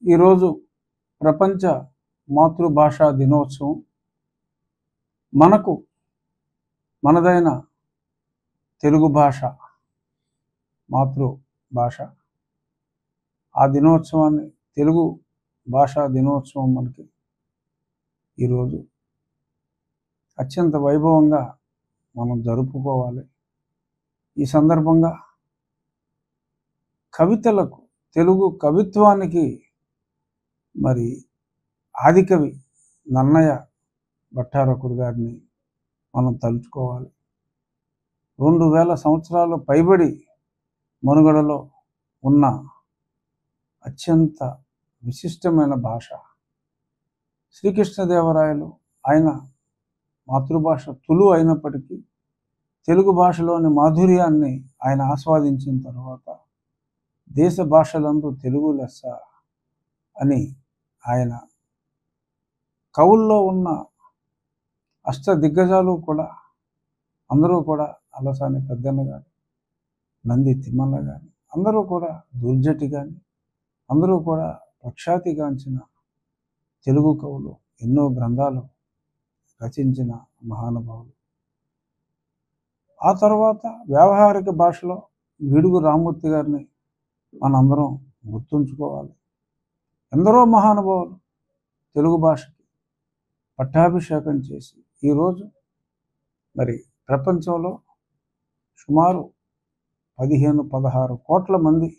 ఈరోజు ప్రపంచ మాతృభాషా దినోత్సవం. మనదైన తెలుగు భాష మాతృభాష. ఆ దినోత్సవాన్ని తెలుగు భాషా దినోత్సవం మనకి ఈరోజు అత్యంత వైభవంగా మనం జరుపుకోవాలి. ఈ సందర్భంగా కవితలకు, తెలుగు కవిత్వానికి మరి ఆదికవి నన్నయ భట్టారకుడు గారిని మనం తలుచుకోవాలి. 2000 సంవత్సరాలు పైబడి మనుగడలో ఉన్న అత్యంత విశిష్టమైన భాష. శ్రీకృష్ణదేవరాయలు ఆయన మాతృభాష తులు అయినప్పటికీ తెలుగు భాషలోని మాధుర్యాన్ని ఆయన ఆస్వాదించిన తర్వాత దేశ భాషలందు తెలుగు లెస్స అని ఆయన కవుల్లో ఉన్న అష్ట దిగ్గజాలు కూడా అందరూ కూడా అలసాని పెద్దన్న కానీ, నంది తిమ్మన్న కానీ, అందరూ కూడా దుర్జటి కానీ, అందరూ కూడా ప్రఖ్యాతిగాంచిన తెలుగు కవులు, ఎన్నో గ్రంథాలు రచించిన మహానుభావులు. ఆ తర్వాత వ్యావహారిక భాషలో గిడుగు రామ్మూర్తి గారిని మనందరం గుర్తుంచుకోవాలి. ఎందరో మహానుభావులు తెలుగు భాషకి పట్టాభిషేకం చేసి ఈరోజు మరి ప్రపంచంలో సుమారు 15-16 కోట్ల మంది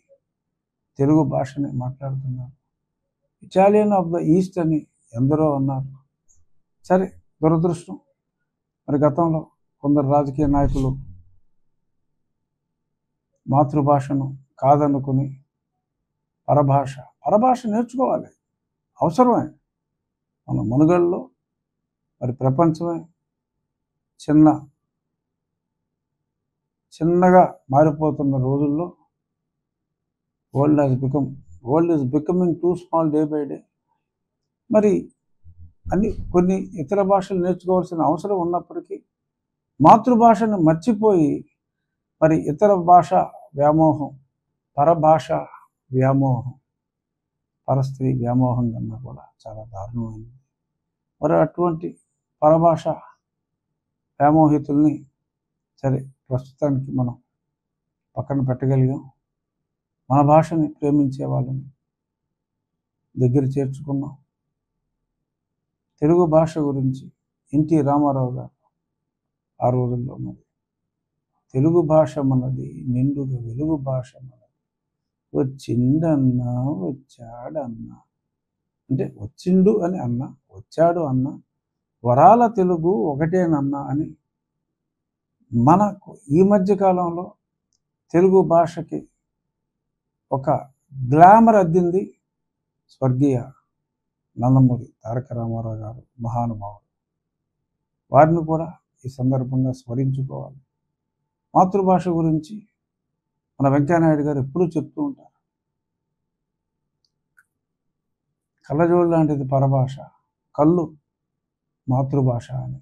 తెలుగు భాషని మాట్లాడుతున్నారు. ఇటాలియన్ ఆఫ్ ద ఈస్ట్ అని ఎందరో అన్నారు. సరే, దురదృష్టం మరి గతంలో కొందరు రాజకీయ నాయకులు మాతృభాషను కాదనుకుని పరభాష నేర్చుకోవాలి, అవసరమే. మన మనుగడలో మరి ప్రపంచమే చిన్నగా మారిపోతున్న రోజుల్లో world is becoming two small day by day. మరి కొన్ని ఇతర భాషలు నేర్చుకోవాల్సిన అవసరం ఉన్నప్పటికీ మాతృభాషను మర్చిపోయి మరి ఇతర భాష వ్యామోహం, పరభాష వ్యామోహం, పరస్త్రీ వ్యామోహం కన్నా కూడా చాలా దారుణమైనది. మరి అటువంటి పరభాష వ్యామోహితుల్ని సరే ప్రస్తుతానికి మనం పక్కన పెట్టగలిగాం. మన భాషని ప్రేమించే వాళ్ళని దగ్గర చేర్చుకున్నాం. తెలుగు భాష గురించి ఎన్టీ రామారావు గారు ఆ రోజుల్లో మరి తెలుగు భాష మనది, నిండుగా వెలుగు భాష మనది, వచ్చిండన్నా వచ్చాడన్నా, అంటే వచ్చిండు అని అన్నా, వచ్చాడు అన్నా, వరాల తెలుగు ఒకటేనన్నా అని మనకు ఈ మధ్య కాలంలో తెలుగు భాషకి ఒక గ్లామర్ అద్దింది స్వర్గీయ నందమూరి తారక రామారావు గారు, మహానుభావుడు. వారిని కూడా ఈ సందర్భంగా స్మరించుకోవాలి. మాతృభాష గురించి మన వెంకయ్యనాయుడు గారు ఎప్పుడూ చెప్తూ ఉంటారు, కళ్ళజోడు లాంటిది పరభాష, కళ్ళు మాతృభాష అని.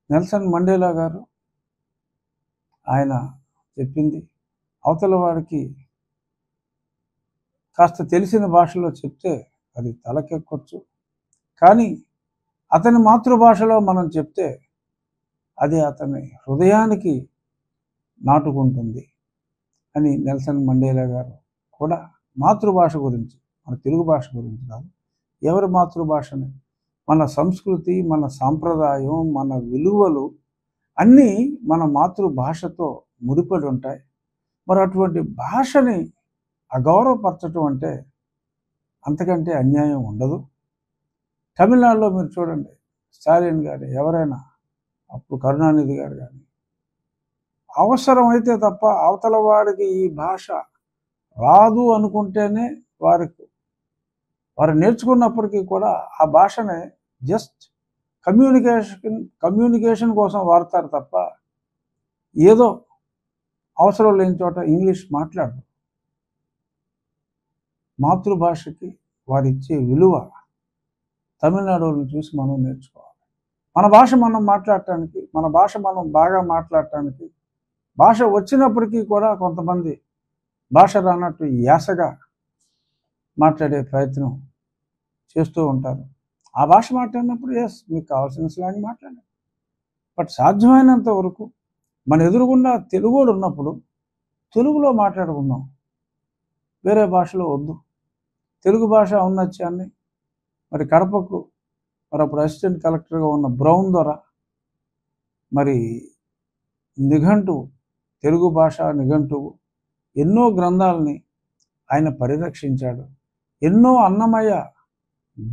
నెల్సన్ మండేలా గారు ఆయన చెప్పింది, అవతల వాడికి కాస్త తెలిసిన భాషలో చెప్తే అది తలకెక్కొచ్చు, కానీ అతని మాతృభాషలో మనం చెప్తే అది అతని హృదయానికి నాటుకుంటుంది అని నెల్సన్ మండేలా గారు కూడా మాతృభాష గురించి, మన తెలుగు భాష గురించి కాదు, ఎవరి మాతృభాషని, మన సంస్కృతి, మన సాంప్రదాయం, మన విలువలు అన్నీ మన మాతృభాషతో ముడిపడి ఉంటాయి. మరి అటువంటి భాషని అగౌరవపరచడం అంటే అంతకంటే అన్యాయం ఉండదు. తమిళనాడులో మీరు చూడండి, స్టాలిన్ గారు, ఎవరైనా అప్పుడు కరుణానిధి గారు కానీ, అవసరమైతే తప్ప అవతల వాడికి ఈ భాష రాదు అనుకుంటేనే వారు నేర్చుకున్నప్పటికీ కూడా ఆ భాషనే జస్ట్ కమ్యూనికేషన్ కోసం వాడతారు తప్ప ఏదో అవసరం లేని చోట ఇంగ్లీష్ మాట్లాడరు. మాతృభాషకి వారిచ్చే విలువ తమిళనాడుని చూసి మనం నేర్చుకోవాలి. మన భాష మనం మాట్లాడటానికి, మన భాష మనం బాగా మాట్లాడటానికి, భాష వచ్చినప్పటికీ కూడా కొంతమంది భాష రానట్టు యాసగా మాట్లాడే ప్రయత్నం చేస్తూ ఉంటారు. ఆ భాష మాట్లాడినప్పుడు మీకు కావాల్సిన స్లాంగ్ మాట్లాడండి. బట్ సాధ్యమైనంత వరకు మన ఎదురుగుండా తెలుగోడు ఉన్నప్పుడు తెలుగులో మాట్లాడుకుందాం, వేరే భాషలో వద్దు. తెలుగు భాష ఔన్నత్యాన్ని మరి కడపకు మరి అప్పుడు అసిస్టెంట్ కలెక్టర్గా ఉన్న బ్రౌన్ దొర మరి నిఘంటువు, తెలుగు భాష నిఘంటువు ఎన్నో గ్రంథాలని ఆయన పరిరక్షించాడు. ఎన్నో అన్నమయ్య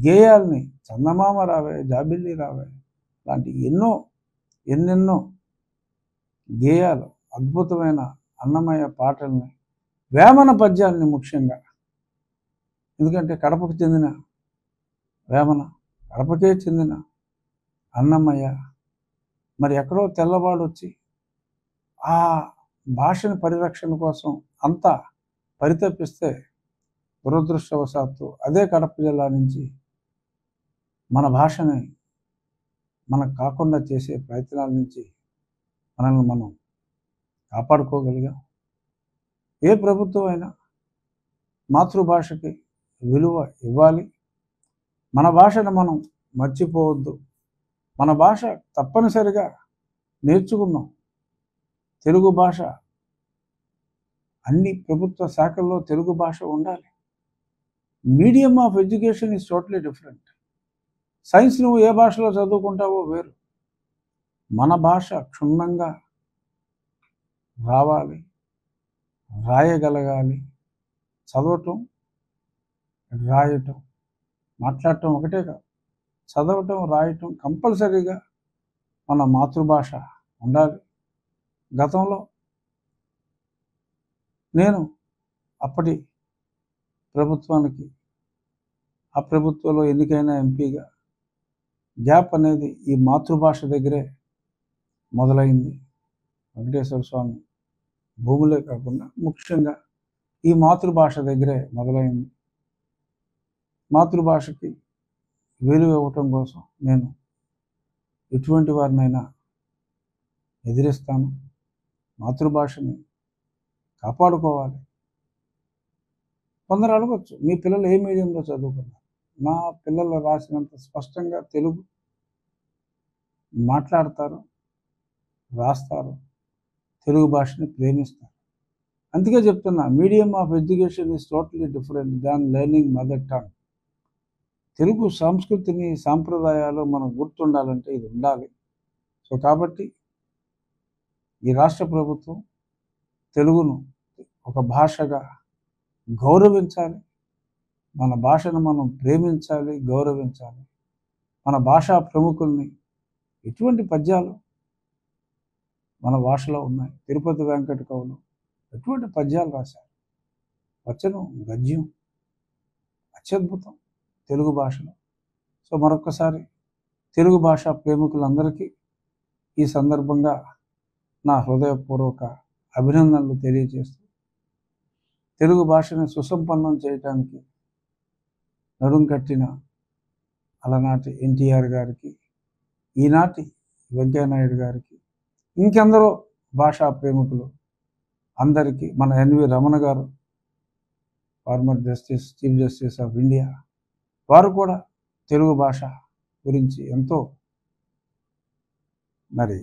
గేయాల్ని, చందమామ రావే, జాబిల్లి రావే లాంటి ఎన్నెన్నో గేయాలు, అద్భుతమైన అన్నమయ్య పాటల్ని, వేమన పద్యాల్ని ముఖ్యంగా, ఎందుకంటే కడపకు చెందిన వేమన, కడపకే చెందిన అన్నమయ్య మరి ఎక్కడో తెల్లవాడు వచ్చి ఆ భాషని పరిరక్షణ కోసం అంతా పరితపిస్తే దురదృష్టవశాత్తు అదే కడప జిల్లా నుంచి మన భాషని మనకు కాకుండా చేసే ప్రయత్నాల నుంచి మనల్ని మనం కాపాడుకోగలిగాం. ఏ ప్రభుత్వం అయినా మాతృభాషకి విలువ ఇవ్వాలి. మన భాషను మనం మర్చిపోవద్దు. మన భాష తప్పనిసరిగా నేర్చుకున్నాం. తెలుగు భాష అన్ని ప్రభుత్వ శాఖల్లో తెలుగు భాష ఉండాలి. Medium of education is totally different. Science నువ్వు ఏ భాషలో చదువుకుంటావో వేరు. మన భాష క్షుణ్ణంగా రావాలి, రాయగలగాలి. చదవటం, రాయటం, మాట్లాడటం ఒకటే కాదు, చదవటం, రాయటం కంపల్సరీగా మన మాతృభాష ఉండాలి. గతంలో నేను అప్పటి ప్రభుత్వానికి, ఆ ప్రభుత్వంలో ఎన్నికైన ఎంపీగా గ్యాప్ అనేది ఈ మాతృభాష దగ్గరే మొదలైంది. వెంకటేశ్వర స్వామి భూములే కాకుండా ముఖ్యంగా ఈ మాతృభాష దగ్గరే మొదలైంది. మాతృభాషకి విలువ ఇవ్వటం కోసం నేను ఎటువంటి వారినైనా ఎదిరిస్తాను. మాతృభాషని కాపాడుకోవాలి. కొందరు అడగచ్చు, మీ పిల్లలు ఏ మీడియంలో చదువుకున్నారు? మా పిల్లలు రాసినంత స్పష్టంగా తెలుగు మాట్లాడతారు, రాస్తారు, తెలుగు భాషని ప్రేమిస్తారు. అందుకే చెప్తున్నా, medium of education is totally different than learning mother tongue. Telugu సంస్కృతిని, సాంప్రదాయాలు మనకు గుర్తుండాలంటే ఇది ఉండాలి. సో కాబట్టి ఈ రాష్ట్ర ప్రభుత్వం తెలుగును ఒక భాషగా గౌరవించాలి. మన భాషను మనం ప్రేమించాలి, గౌరవించాలి. మన భాషా ప్రముఖుల్ని ఎటువంటి పద్యాలు మన భాషలో ఉన్నాయి. తిరుపతి వెంకట కవులు ఎటువంటి పద్యాలు రాశారు. వచనం, గద్యం అత్యద్భుతం తెలుగు భాషలో. సో మరొక్కసారి తెలుగు భాషా ప్రేమికులందరికీ ఈ సందర్భంగా నా హృదయపూర్వక అభినందనలు తెలియజేస్తూ, తెలుగు భాషని సుసంపన్నం చేయటానికి నడుం కట్టిన అలనాటి ఎన్టీఆర్ గారికి, ఈనాటి వెంకయ్యనాయుడు గారికి, ఇంకెందరో భాషా ప్రేమికులు అందరికీ, మన ఎన్వి రమణ గారు, former justice, chief justice of India, వారు కూడా తెలుగు భాష గురించి ఎంతో మరి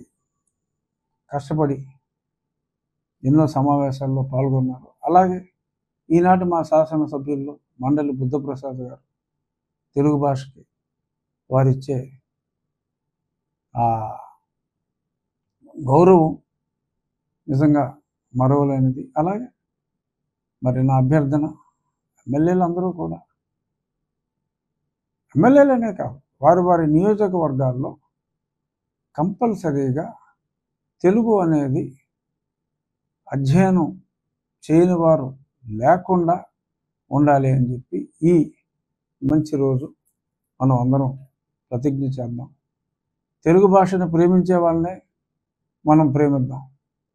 కష్టపడి ఎన్నో సమావేశాల్లో పాల్గొన్నారు. అలాగే ఈనాటి మా శాసనసభ్యుల్లో మండలి బుద్ధప్రసాద్ గారు తెలుగు భాషకి వారిచ్చే ఆ గౌరవం నిజంగా మరవలేనిది. అలాగే మరి నా అభ్యర్థన, ఎమ్మెల్యేలందరూ కూడా, ఎమ్మెల్యేలనే కాదు, వారి వారి నియోజకవర్గాల్లో కంపల్సరీగా తెలుగు అనేది అధ్యయనం చేయని వారు లేకుండా ఉండాలి అని చెప్పి ఈ మంచి రోజు మనం అందరం ప్రతిజ్ఞ చేద్దాం. తెలుగు భాషను ప్రేమించే వాళ్ళనే మనం ప్రేమిద్దాం.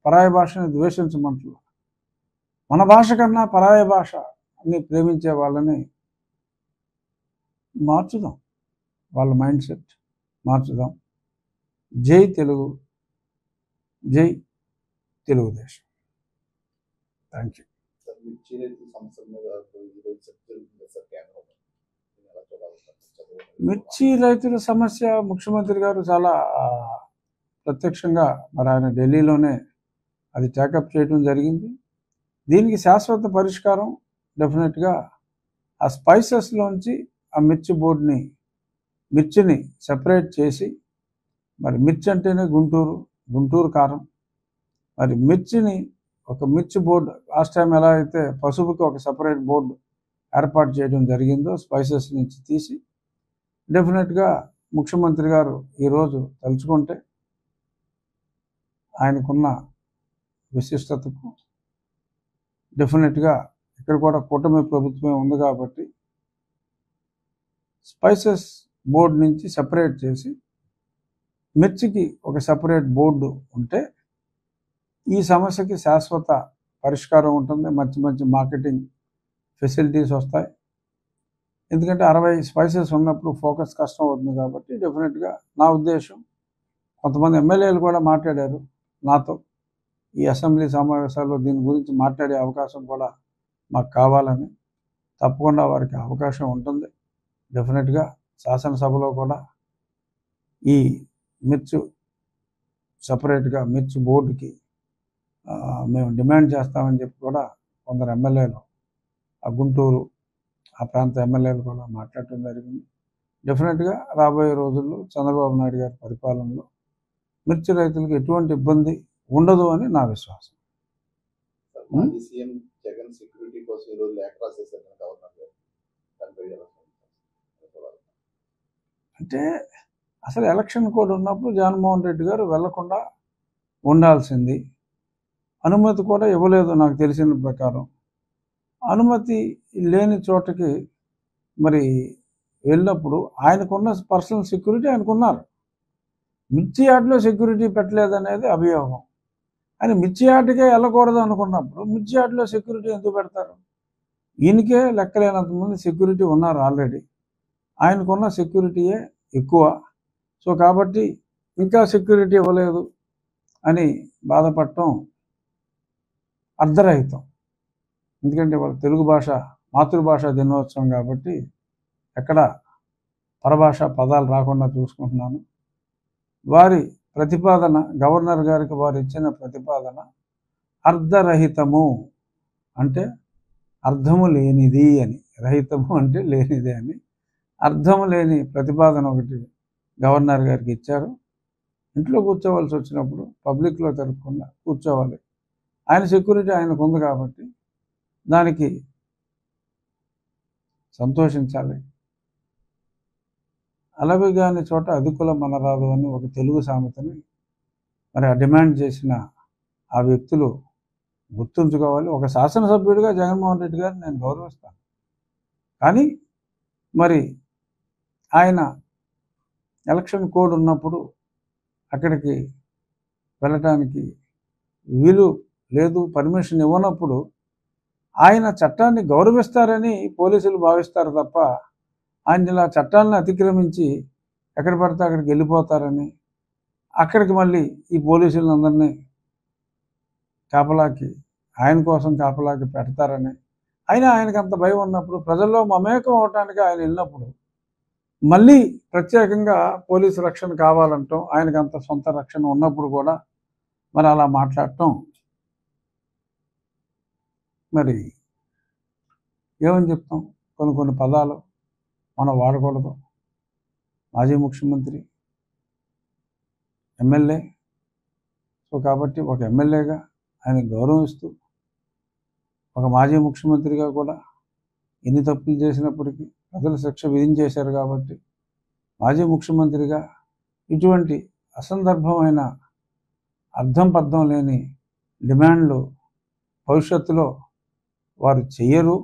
పరాయి భాషని ద్వేషించమంటున్నాం. మన భాష కన్నా పరాయి భాష అని ప్రేమించే వాళ్ళని మార్చుదాం, వాళ్ళ మైండ్ సెట్ మార్చుదాం. జై తెలుగు, జై తెలుగుదేశం. Thank you. మిర్చి రైతుల సమస్య ముఖ్యమంత్రి గారు చాలా ప్రత్యక్షంగా మరి ఆయన ఢిల్లీలోనే అది టేకప్ చేయడం జరిగింది. దీనికి శాశ్వత పరిష్కారం డెఫినెట్గా ఆ స్పైసెస్లోంచి ఆ మిర్చిని సెపరేట్ చేసి, మరి మిర్చి అంటేనే గుంటూరు కారం, మరి మిర్చిని ఒక మిర్చి బోర్డు లాస్ట్ టైం ఎలా అయితే పసుపుకి ఒక సపరేట్ బోర్డు ఏర్పాటు చేయడం జరిగిందో స్పైసెస్ నుంచి తీసి, డెఫినెట్గా ముఖ్యమంత్రి గారు ఈరోజు తలుచుకుంటే ఆయనకున్న విశిష్టతకు డెఫినెట్గా ఇక్కడ కూడా కూటమి ప్రభుత్వమే ఉంది కాబట్టి స్పైసెస్ బోర్డు నుంచి సెపరేట్ చేసి మిర్చికి ఒక సెపరేట్ బోర్డు ఉంటే ఈ సమస్యకి శాశ్వత పరిష్కారం ఉంటుంది. మంచి మార్కెటింగ్ ఫెసిలిటీస్ వస్తాయి. ఎందుకంటే 60 స్పైసెస్ ఉన్నప్పుడు ఫోకస్ కష్టం అవుతుంది కాబట్టి డెఫినెట్గా నా ఉద్దేశం, కొంతమంది ఎమ్మెల్యేలు కూడా మాట్లాడారు నాతో ఈ అసెంబ్లీ సమావేశాల్లో దీని గురించి మాట్లాడే అవకాశం కూడా మాకు కావాలని. తప్పకుండా వారికి అవకాశం ఉంటుంది. డెఫినెట్గా శాసనసభలో కూడా ఈ మిర్చి సపరేట్గా మిర్చి బోర్డుకి మేము డిమాండ్ చేస్తామని చెప్పి కూడా కొందరు ఎమ్మెల్యేలు, ఆ గుంటూరు ఆ ప్రాంత ఎమ్మెల్యేలు కూడా మాట్లాడటం జరిగింది. డెఫినెట్గా రాబోయే రోజుల్లో చంద్రబాబు నాయుడు గారి పరిపాలనలో మిర్చి రైతులకు ఎటువంటి ఇబ్బంది ఉండదు అని నా విశ్వాసం. అంటే అసలు ఎలక్షన్ కోడ్ ఉన్నప్పుడు జగన్మోహన్ రెడ్డి గారు వెళ్లకుండా ఉండాల్సింది. అనుమతి కూడా ఇవ్వలేదు నాకు తెలిసిన ప్రకారం. అనుమతి లేని చోటకి మరి వెళ్ళినప్పుడు ఆయనకున్న పర్సనల్ సెక్యూరిటీ ఆయనకున్నారు. మిర్చి యార్డ్లో సెక్యూరిటీ పెట్టలేదనేది అభియోగం. ఆయన మిర్చి యార్డ్కే వెళ్ళకూడదు అనుకున్నప్పుడు మిర్చి యార్డ్లో సెక్యూరిటీ ఎందుకు పెడతారు? ఈయనకే లెక్కలేనంతమంది సెక్యూరిటీ ఉన్నారు ఆల్రెడీ. ఆయనకున్న సెక్యూరిటీయే ఎక్కువ. సో కాబట్టి ఇంకా సెక్యూరిటీ ఇవ్వలేదు అని బాధపడటం అర్ధరహితం. ఎందుకంటే వాళ్ళ తెలుగు భాష మాతృభాష దినోత్సవం కాబట్టి ఎక్కడ పరభాష పదాలు రాకుండా చూసుకుంటున్నాను. వారి ప్రతిపాదన, గవర్నర్ గారికి వారు ఇచ్చిన ప్రతిపాదన అర్ధరహితము అంటే అర్థము లేనిది అని, రహితము అంటే లేనిది అని, అర్థము లేని ప్రతిపాదన ఒకటి గవర్నర్ గారికి ఇచ్చారు. ఇంట్లో కూర్చోవలసి వచ్చినప్పుడు పబ్లిక్లో తిరగకుండా కూర్చోవాలి. ఆయన సెక్యూరిటీ ఆయనకు ఉంది కాబట్టి దానికి సంతోషించాలి. అలవిగాని చోట అధికుల మనరాదు అని ఒక తెలుగు సామెతని మరి ఆ డిమాండ్ చేసిన ఆ వ్యక్తులు గుర్తుంచుకోవాలి. ఒక శాసనసభ్యుడిగా జగన్మోహన్ రెడ్డి గారిని నేను గౌరవిస్తాను. కానీ మరి ఆయన ఎలక్షన్ కోడ్ ఉన్నప్పుడు అక్కడికి వెళ్ళటానికి వీలు లేదు, పర్మిషన్ ఇవ్వనప్పుడు ఆయన చట్టాన్ని గౌరవిస్తారని పోలీసులు భావిస్తారు తప్ప ఆయన ఇలా చట్టాలను అతిక్రమించి ఎక్కడ పడితే అక్కడికి వెళ్ళిపోతారని, అక్కడికి మళ్ళీ ఈ పోలీసులందరినీ కాపలాకి ఆయన కోసం కాపలాకి పెడతారని, ఆయనకు అంత భయం ఉన్నప్పుడు ప్రజల్లో మమేకం అవటానికి ఆయన వెళ్ళినప్పుడు మళ్ళీ ప్రత్యేకంగా పోలీసు రక్షణ కావాలంటాం, ఆయనకు అంత సొంత రక్షణ ఉన్నప్పుడు కూడా మరి అలా మాట్లాడటం మరి ఏమని చెప్తాం? కొన్ని పదాలు మనం వాడకూడదు. మాజీ ముఖ్యమంత్రి, ఎమ్మెల్యే. సో కాబట్టి ఒక ఎమ్మెల్యేగా ఆయన గౌరవిస్తూ, ఒక మాజీ ముఖ్యమంత్రిగా కూడా ఎన్ని తప్పులు చేసినప్పటికీ ప్రజలు శిక్ష విధించేశారు కాబట్టి మాజీ ముఖ్యమంత్రిగా ఇటువంటి అసందర్భమైన అర్థం పర్థం లేని డిమాండ్లు భవిష్యత్తులో వారు చెయ్యరు.